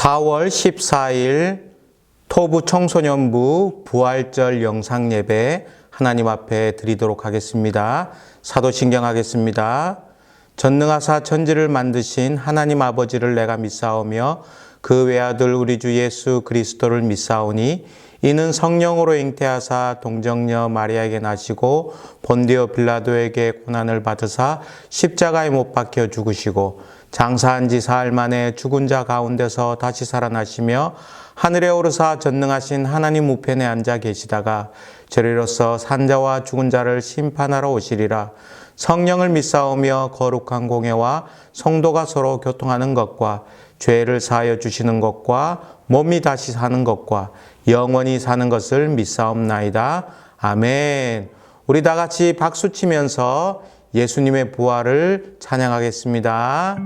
4월 14일 토부 청소년부 부활절 영상 예배 하나님 앞에 드리도록 하겠습니다. 사도신경 하겠습니다. 전능하사 천지를 만드신 하나님 아버지를 내가 믿사오며 그 외아들 우리 주 예수 그리스도를 믿사오니 이는 성령으로 잉태하사 동정녀 마리아에게 나시고 본디오 빌라도에게 고난을 받으사 십자가에 못 박혀 죽으시고 장사한 지 사흘 만에 죽은 자 가운데서 다시 살아나시며 하늘에 오르사 전능하신 하나님 우편에 앉아 계시다가 저리로서 산자와 죽은 자를 심판하러 오시리라. 성령을 믿사오며 거룩한 공회와 성도가 서로 교통하는 것과 죄를 사하여 주시는 것과 몸이 다시 사는 것과 영원히 사는 것을 믿사옵나이다. 아멘. 우리 다 같이 박수 치면서 예수님의 부활을 찬양하겠습니다.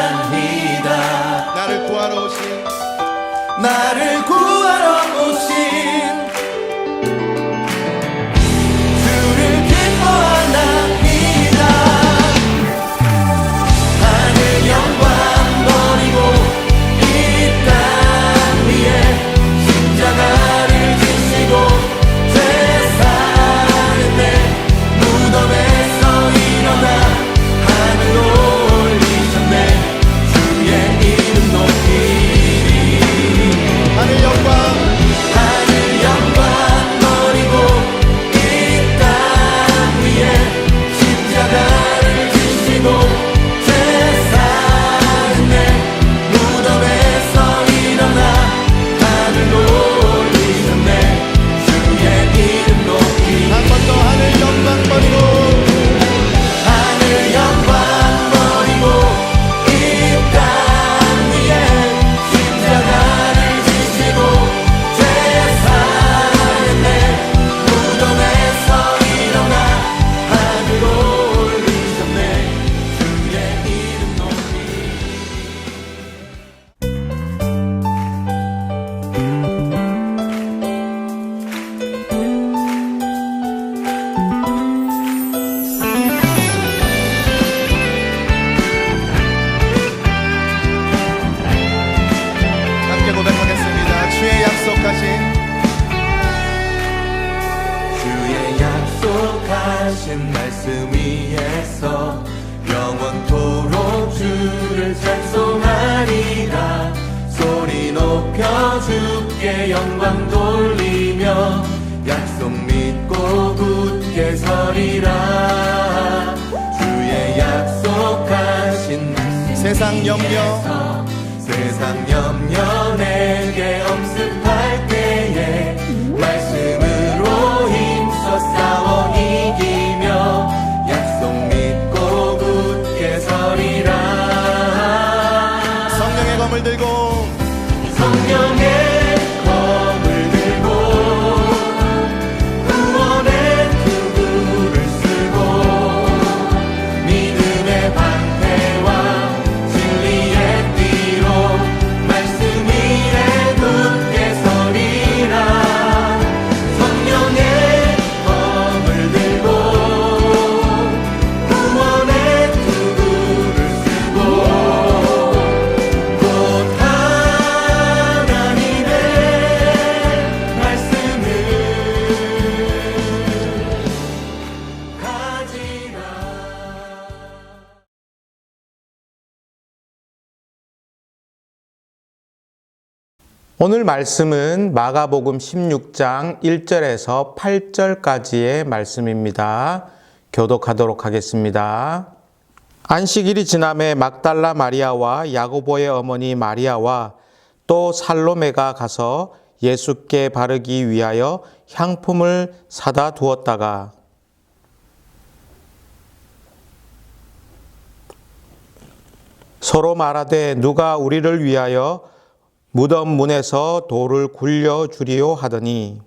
찬양하나이다. 나를 구하러 오신 주를 기뻐하나이다. 하늘 영광 버리고 이 땅 위에 십자가를 지시고 죄사는 내 무덤에서 일어나 하늘로 올리셨네. 주의 이름 높이리. 하늘 영광 버리고 이 땅 위에 십자가를 지시고 죄사는 내 무덤에서 일어나 하늘로 올리셨네. 주의 이름 높이리. 한 번 더 하늘 영광 버리고 하늘 영광 버리고 이 땅 위에 십자가를 지시고 죄사는 내 무덤에서 일어나 하늘로 올리셨네. 주의 이름 높이리. 함께 고백하겠습니다. 주의 약속하신 말씀 위에서 영원토록 주를 찬송하리라. 소리 높여 주께 영광 돌리며 약속 믿고 굳게 서리라. 주의 약속하신 말씀 세상 염려 위에서 세상 염려 내게 엄습할 때에 말씀으로 힘써 싸워 이기며 약속 믿고 굳게 서리라. 성령의 검을 들고 성령의 검을 들고 구원의 투구를 쓰고 믿음의 방패와 진리의 띠로 말씀 위에 굳게 서리라. 성령의 검을 들고 구원의 투구를 쓰고 곧 하나님의 말씀을 가지라. 오늘 말씀은 마가복음 16장 1절에서 8절까지의 말씀입니다. 교독하도록 하겠습니다. 안식일이 지남에 막달라 마리아와 야고보의 어머니 마리아와 또 살로메가 가서 예수께 바르기 위하여 향품을 사다 두었다가 서로 말하되 누가 우리를 위하여 무덤 문에서 돌을 굴려 주리요 하더니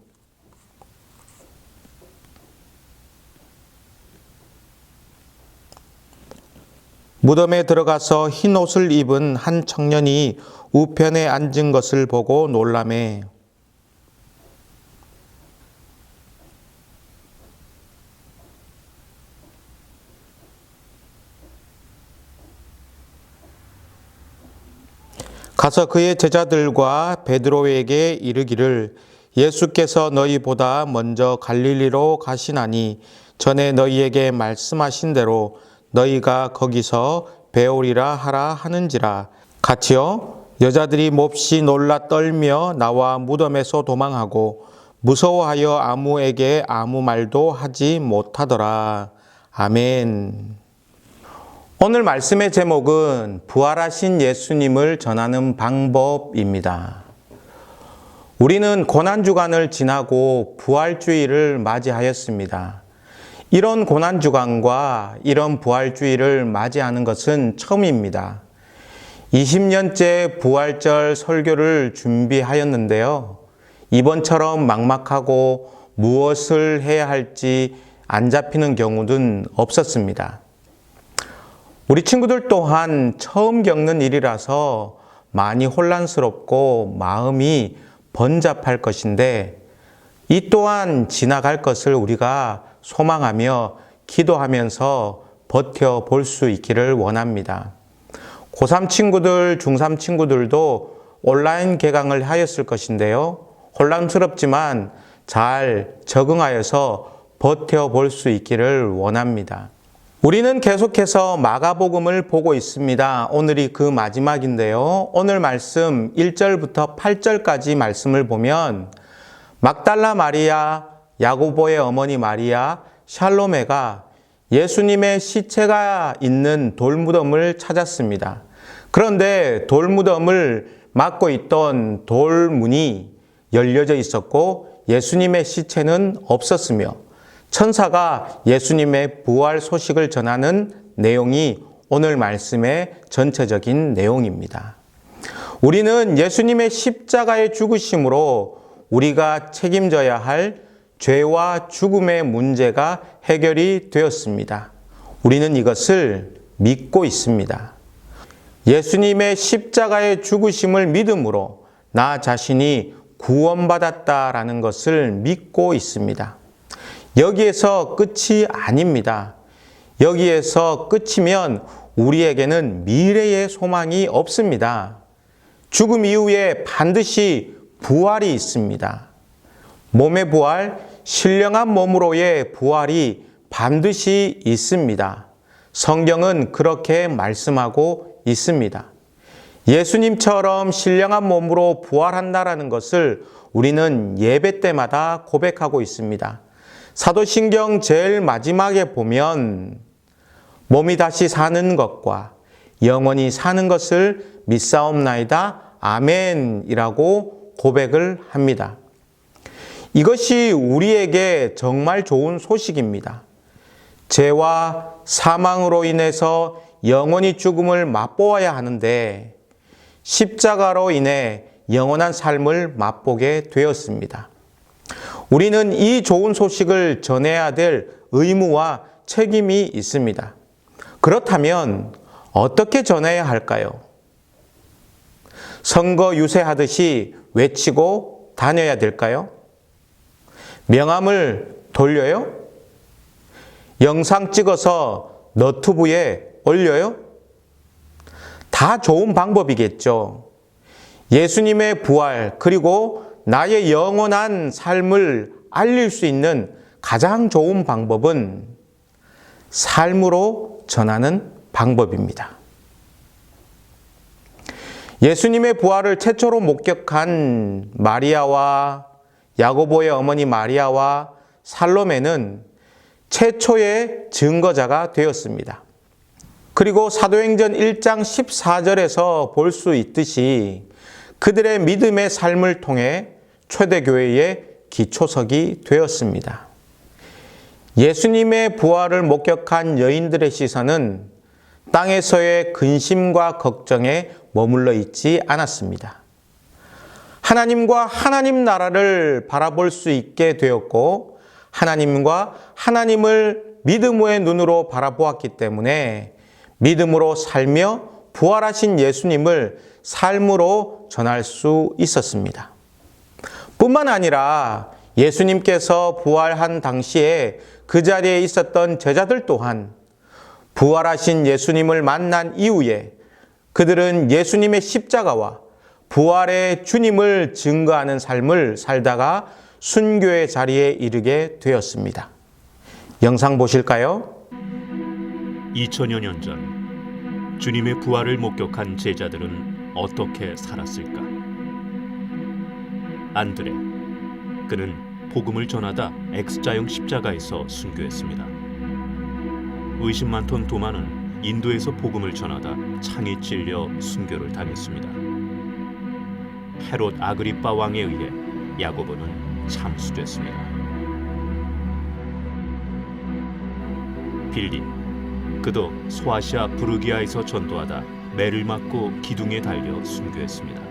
무덤에 들어가서 흰 옷을 입은 한 청년이 우편에 앉은 것을 보고 놀라매 가서 그의 제자들과 베드로에게 이르기를 예수께서 너희보다 먼저 갈릴리로 가시나니 전에 너희에게 말씀하신 대로 너희가 거기서 배우리라 하라 하는지라. 같이요 여자들이 몹시 놀라 떨며 나와 무덤에서 도망하고 무서워하여 아무에게 아무 말도 하지 못하더라. 아멘. 오늘 말씀의 제목은 부활하신 예수님을 전하는 방법입니다. 우리는 고난주간을 지나고 부활주의를 맞이하였습니다. 이런 고난주간과 이런 부활주의를 맞이하는 것은 처음입니다. 20년째 부활절 설교를 준비하였는데요. 이번처럼 막막하고 무엇을 해야 할지 안 잡히는 경우는 없었습니다. 우리 친구들 또한 처음 겪는 일이라서 많이 혼란스럽고 마음이 번잡할 것인데 이 또한 지나갈 것을 우리가 소망하며 기도하면서 버텨볼 수 있기를 원합니다. 고3 친구들, 중3 친구들도 온라인 개강을 하였을 것인데요. 혼란스럽지만 잘 적응하여서 버텨볼 수 있기를 원합니다. 우리는 계속해서 마가복음을 보고 있습니다. 오늘이 그 마지막인데요. 오늘 말씀 1절부터 8절까지 말씀을 보면 막달라 마리아, 야고보의 어머니 마리아, 샬로메가 예수님의 시체가 있는 돌무덤을 찾았습니다. 그런데 돌무덤을 막고 있던 돌문이 열려져 있었고 예수님의 시체는 없었으며 천사가 예수님의 부활 소식을 전하는 내용이 오늘 말씀의 전체적인 내용입니다. 우리는 예수님의 십자가의 죽으심으로 우리가 책임져야 할 죄와 죽음의 문제가 해결이 되었습니다. 우리는 이것을 믿고 있습니다. 예수님의 십자가의 죽으심을 믿음으로 나 자신이 구원받았다라는 것을 믿고 있습니다. 여기에서 끝이 아닙니다. 여기에서 끝이면 우리에게는 미래의 소망이 없습니다. 죽음 이후에 반드시 부활이 있습니다. 몸의 부활, 신령한 몸으로의 부활이 반드시 있습니다. 성경은 그렇게 말씀하고 있습니다. 예수님처럼 신령한 몸으로 부활한다라는 것을 우리는 예배 때마다 고백하고 있습니다. 사도신경 제일 마지막에 보면 몸이 다시 사는 것과 영원히 사는 것을 믿사옵나이다. 아멘이라고 고백을 합니다. 이것이 우리에게 정말 좋은 소식입니다. 죄와 사망으로 인해서 영원히 죽음을 맛보아야 하는데 십자가로 인해 영원한 삶을 맛보게 되었습니다. 우리는 이 좋은 소식을 전해야 될 의무와 책임이 있습니다. 그렇다면 어떻게 전해야 할까요? 선거 유세하듯이 외치고 다녀야 될까요? 명함을 돌려요? 영상 찍어서 너튜브에 올려요? 다 좋은 방법이겠죠. 예수님의 부활 그리고 나의 영원한 삶을 알릴 수 있는 가장 좋은 방법은 삶으로 전하는 방법입니다. 예수님의 부활을 최초로 목격한 마리아와 야고보의 어머니 마리아와 살로메는 최초의 증거자가 되었습니다. 그리고 사도행전 1장 14절에서 볼 수 있듯이 그들의 믿음의 삶을 통해 초대교회의 기초석이 되었습니다. 예수님의 부활을 목격한 여인들의 시선은 땅에서의 근심과 걱정에 머물러 있지 않았습니다. 하나님과 하나님 나라를 바라볼 수 있게 되었고 하나님과 하나님을 믿음의 눈으로 바라보았기 때문에 믿음으로 살며 부활하신 예수님을 삶으로 전할 수 있었습니다. 뿐만 아니라 예수님께서 부활한 당시에 그 자리에 있었던 제자들 또한 부활하신 예수님을 만난 이후에 그들은 예수님의 십자가와 부활의 주님을 증거하는 삶을 살다가 순교의 자리에 이르게 되었습니다. 영상 보실까요? 2000여 년 전 주님의 부활을 목격한 제자들은 어떻게 살았을까? 안드레, 그는 복음을 전하다 X자형 십자가에서 순교했습니다. 의심 많던 도마는 인도에서 복음을 전하다 창에 찔려 순교를 당했습니다. 헤롯 아그리빠 왕에 의해 야고보는 참수됐습니다. 빌립, 그도 소아시아 부르기아에서 전도하다 매를 맞고 기둥에 달려 순교했습니다.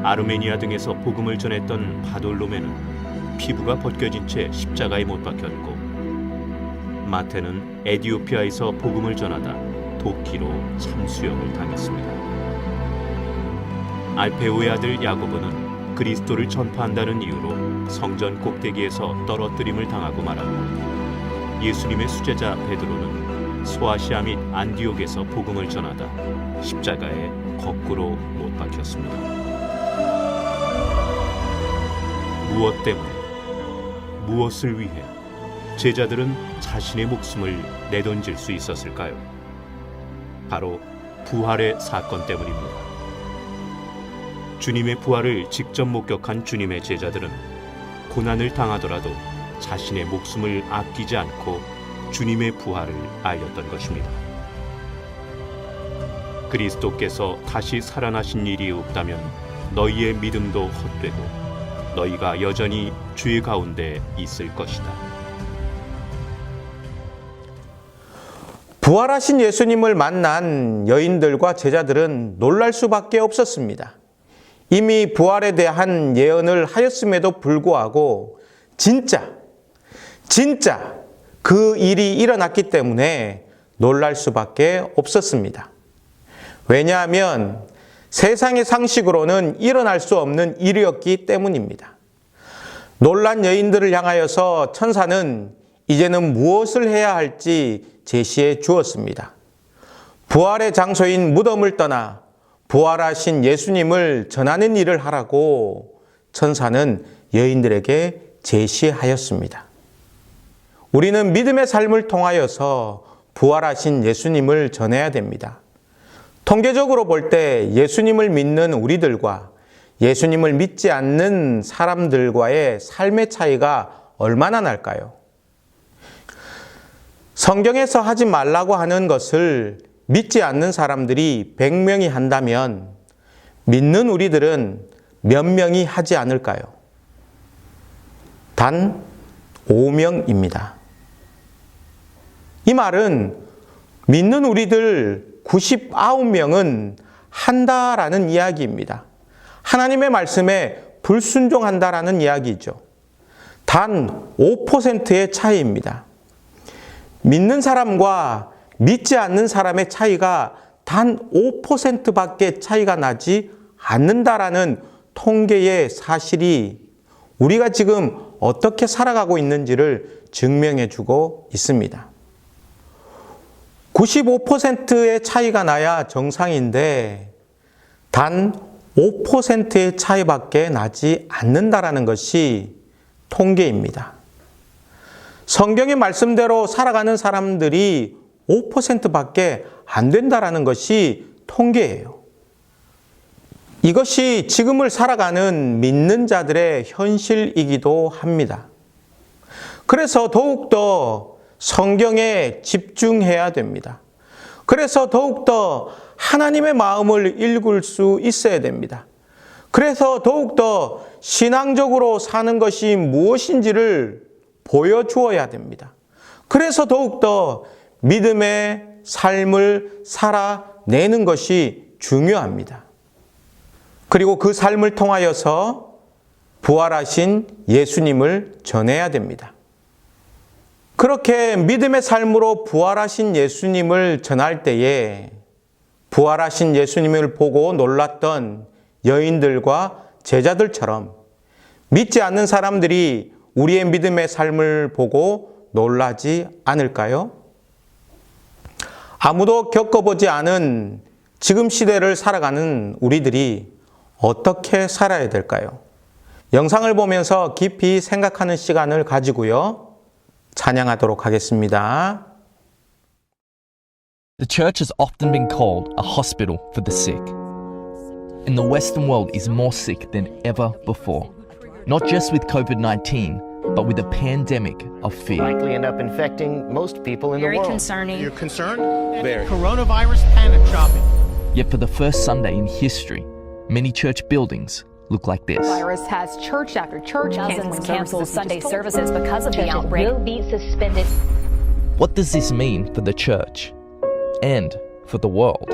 아르메니아 등에서 복음을 전했던 바돌로메는 피부가 벗겨진 채 십자가에 못 박혔고, 마태는 에디오피아에서 복음을 전하다 도끼로 참수형을 당했습니다. 알페오의 아들 야고보는 그리스도를 전파한다는 이유로 성전 꼭대기에서 떨어뜨림을 당하고 말았고, 예수님의 수제자 베드로는 소아시아 및 안디옥에서 복음을 전하다 십자가에 거꾸로 못 박혔습니다. 무엇 때문에, 무엇을 위해 제자들은 자신의 목숨을 내던질 수 있었을까요? 바로 부활의 사건 때문입니다. 주님의 부활을 직접 목격한 주님의 제자들은 고난을 당하더라도 자신의 목숨을 아끼지 않고 주님의 부활을 알렸던 것입니다. 그리스도께서 다시 살아나신 일이 없다면 너희의 믿음도 헛되고 너희가 여전히 죄 가운데 있을 것이다. 부활하신 예수님을 만난 여인들과 제자들은 놀랄 수밖에 없었습니다. 이미 부활에 대한 예언을 하였음에도 불구하고 진짜 그 일이 일어났기 때문에 놀랄 수밖에 없었습니다. 왜냐하면 세상의 상식으로는 일어날 수 없는 일이었기 때문입니다. 놀란 여인들을 향하여서 천사는 이제는 무엇을 해야 할지 제시해 주었습니다. 부활의 장소인 무덤을 떠나 부활하신 예수님을 전하는 일을 하라고 천사는 여인들에게 제시하였습니다. 우리는 믿음의 삶을 통하여서 부활하신 예수님을 전해야 됩니다. 통계적으로 볼 때 예수님을 믿는 우리들과 예수님을 믿지 않는 사람들과의 삶의 차이가 얼마나 날까요? 성경에서 하지 말라고 하는 것을 믿지 않는 사람들이 100명이 한다면 믿는 우리들은 몇 명이 하지 않을까요? 단 5명입니다. 이 말은 믿는 우리들 99명은 한다라는 이야기입니다. 하나님의 말씀에 불순종한다라는 이야기죠. 단 5%의 차이입니다. 믿는 사람과 믿지 않는 사람의 차이가 단 5%밖에 차이가 나지 않는다라는 통계의 사실이 우리가 지금 어떻게 살아가고 있는지를 증명해 주고 있습니다. 95%의 차이가 나야 정상인데 단 5%의 차이밖에 나지 않는다라는 것이 통계입니다. 성경의 말씀대로 살아가는 사람들이 5%밖에 안 된다라는 것이 통계예요. 이것이 지금을 살아가는 믿는 자들의 현실이기도 합니다. 그래서 더욱더 성경에 집중해야 됩니다. 그래서 더욱더 하나님의 마음을 읽을 수 있어야 됩니다. 그래서 더욱더 신앙적으로 사는 것이 무엇인지를 보여주어야 됩니다. 그래서 더욱더 믿음의 삶을 살아내는 것이 중요합니다. 그리고 그 삶을 통하여서 부활하신 예수님을 전해야 됩니다. 그렇게 믿음의 삶으로 부활하신 예수님을 전할 때에 부활하신 예수님을 보고 놀랐던 여인들과 제자들처럼 믿지 않는 사람들이 우리의 믿음의 삶을 보고 놀라지 않을까요? 아무도 겪어보지 않은 지금 시대를 살아가는 우리들이 어떻게 살아야 될까요? 영상을 보면서 깊이 생각하는 시간을 가지고요. 찬양하도록 하겠습니다. The church has often been called a hospital for the sick. And the Western world is more sick than ever before. Not just with COVID-19, but with a pandemic of fear. Likely end up infecting most people in the Very world. concerning. You're concerned? Very. Coronavirus panic shopping. Yet for the first Sunday in history, many church buildings look like this. Virus has church after church Dozens canceling canceled services. Sunday services because of the Churches outbreak. will be suspended. What does this mean for the church and for the world?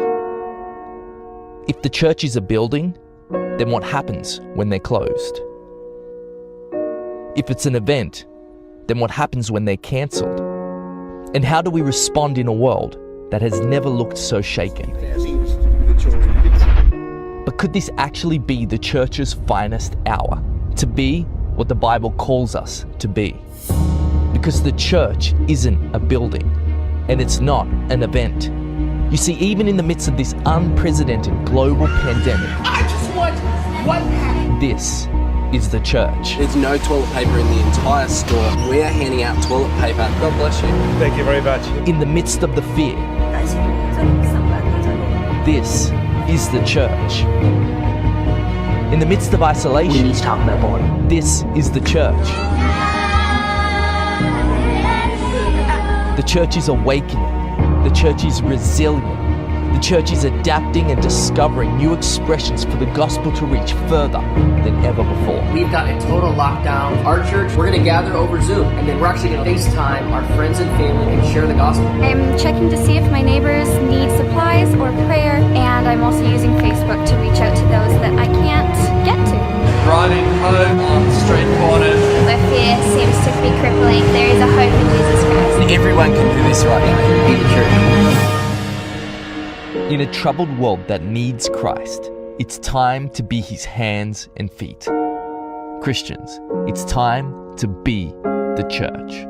If the church is a building, then what happens when they're closed? If it's an event, then what happens when they're cancelled? And how do we respond in a world that has never looked so shaken? But could this actually be the church's finest hour? To be what the Bible calls us to be? Because the church isn't a building, and it's not an event. You see, even in the midst of this unprecedented global pandemic, I just want one pack. this is the church. There's no toilet paper in the entire store. We are handing out toilet paper. God bless you. Thank you very much. In the midst of the fear, this is the church. In the midst of isolation, We need to talk about born. this is the church. The church is awakening. The church is resilient. The church is adapting and discovering new expressions for the gospel to reach further than ever before. We've got a total lockdown. Our church, we're going to gather over Zoom, and then we're actually going to FaceTime our friends and family and share the gospel. I'm checking to see if my neighbors need supplies or prayer, and I'm also using Facebook to reach out to those that I can't get to. Riding home on street corners. Where fear seems to be crippling, there is a hope in Jesus Christ. Everyone can do this right now. Be the church. In a troubled world that needs Christ, it's time to be his hands and feet. Christians, it's time to be the church.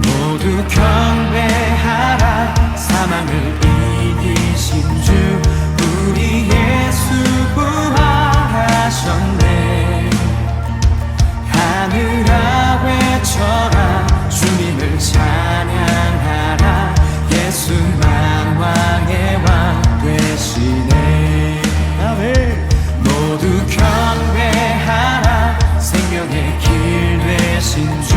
모두 경배하라 사망을 이기신 주 우리 예수 부활하셨네 하늘아 외쳐라 주님을 찬양하라 예수 만왕의 왕 되시네 모두 경배하라 생명의 길 되신 주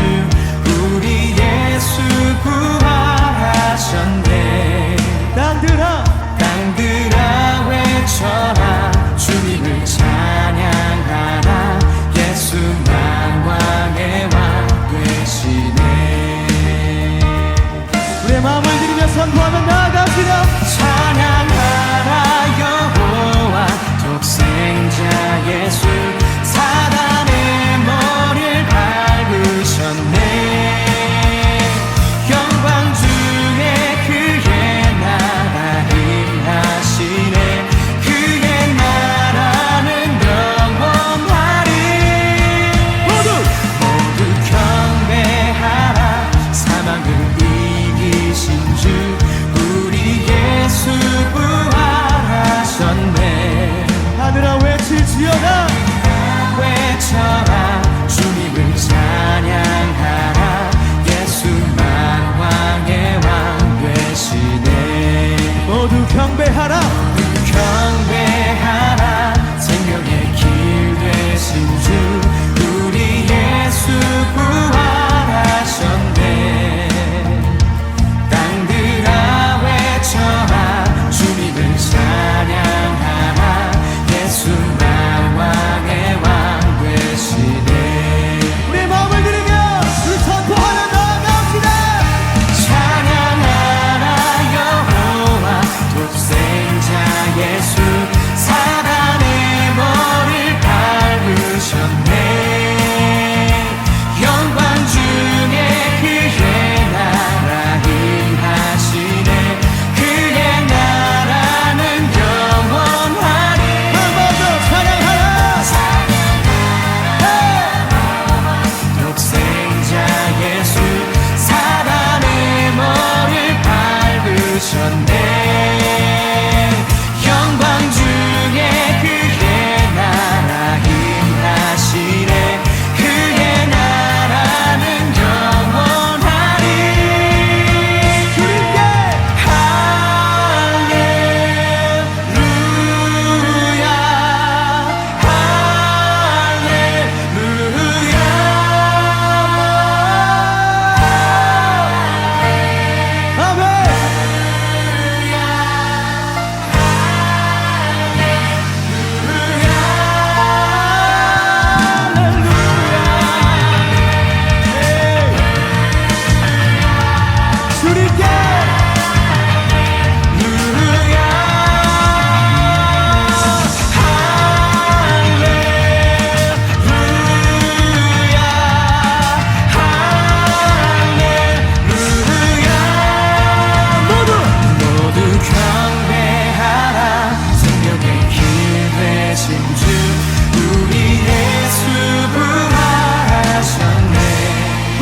우리 예수 부활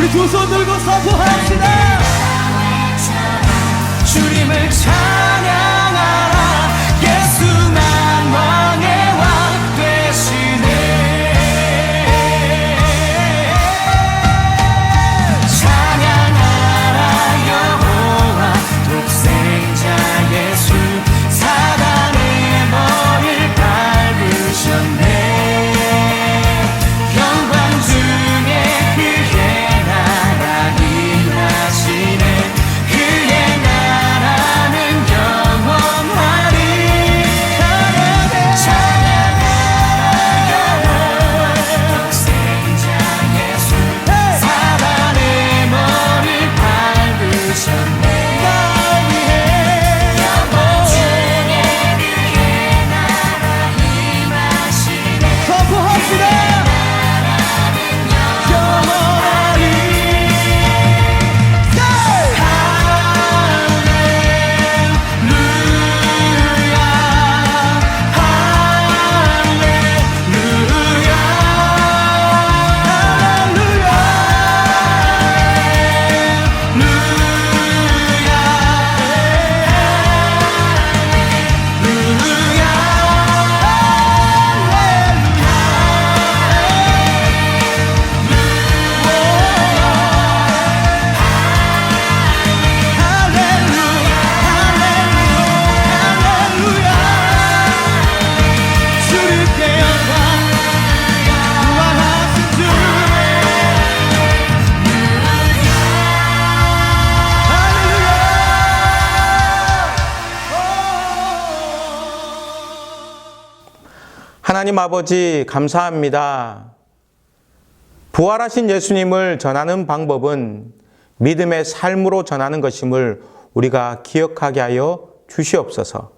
우리 두 손 들고 선포합시다. 주님을 찬양하라. 예수만 왕의 왕 되시네. 찬양하라 여호와 독생자 예수. 사단의 머리를 밟으셨네. 영광 중에 그의 나라 임하시네. 그의 나라는 영원하리. 찬양하라 여호와 독생자 예수. 사단의 머리를 밟으셨네. 날 위해 영광 중에 그의 나라 임하시네. 선포합시다. 하나님 아버지 감사합니다. 부활하신 예수님을 전하는 방법은 믿음의 삶으로 전하는 것임을 우리가 기억하게 하여 주시옵소서.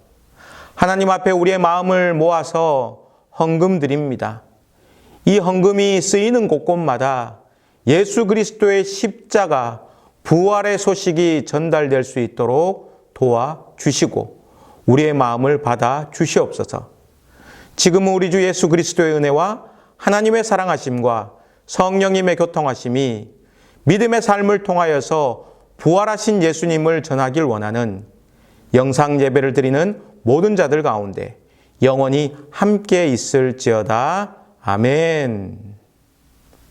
하나님 앞에 우리의 마음을 모아서 헌금 드립니다. 이 헌금이 쓰이는 곳곳마다 예수 그리스도의 십자가 부활의 소식이 전달될 수 있도록 도와주시고 우리의 마음을 받아 주시옵소서. 지금은 우리 주 예수 그리스도의 은혜와 하나님의 사랑하심과 성령님의 교통하심이 믿음의 삶을 통하여서 부활하신 예수님을 전하길 원하는 영상 예배를 드리는 모든 자들 가운데 영원히 함께 있을지어다. 아멘.